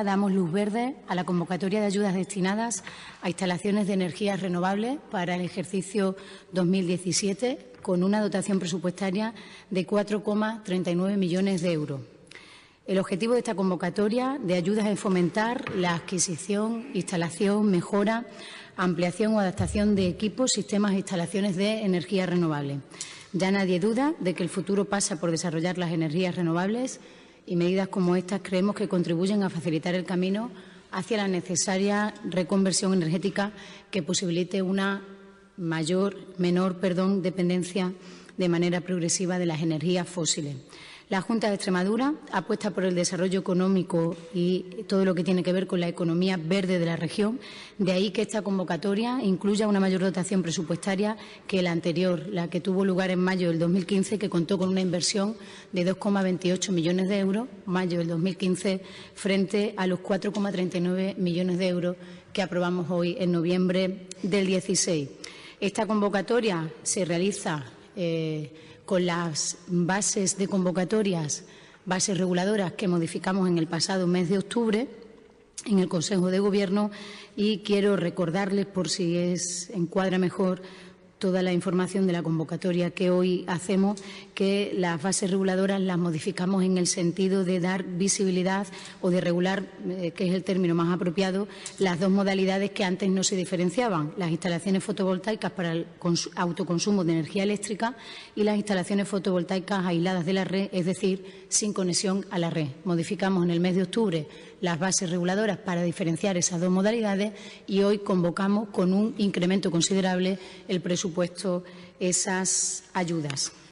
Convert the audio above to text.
Damos luz verde a la convocatoria de ayudas destinadas a instalaciones de energías renovables para el ejercicio 2017 con una dotación presupuestaria de 4,39 millones de euros. El objetivo de esta convocatoria de ayudas es fomentar la adquisición, instalación, mejora, ampliación o adaptación de equipos, sistemas e instalaciones de energías renovables. Ya nadie duda de que el futuro pasa por desarrollar las energías renovables y medidas como estas creemos que contribuyen a facilitar el camino hacia la necesaria reconversión energética que posibilite una menor dependencia de manera progresiva de las energías fósiles. La Junta de Extremadura apuesta por el desarrollo económico y todo lo que tiene que ver con la economía verde de la región. De ahí que esta convocatoria incluya una mayor dotación presupuestaria que la anterior, la que tuvo lugar en mayo del 2015, que contó con una inversión de 2,28 millones de euros, mayo del 2015, frente a los 4,39 millones de euros que aprobamos hoy en noviembre del 16. Esta convocatoria se realiza con las bases de convocatorias, bases reguladoras que modificamos en el pasado mes de octubre en el Consejo de Gobierno, y quiero recordarles, por si encuadra mejor toda la información de la convocatoria que hoy hacemos, que las bases reguladoras las modificamos en el sentido de dar visibilidad o de regular, que es el término más apropiado, las dos modalidades que antes no se diferenciaban: las instalaciones fotovoltaicas para el autoconsumo de energía eléctrica y las instalaciones fotovoltaicas aisladas de la red, es decir, sin conexión a la red. Modificamos en el mes de octubre las bases reguladoras para diferenciar esas dos modalidades y hoy convocamos con un incremento considerable el presupuesto esas ayudas.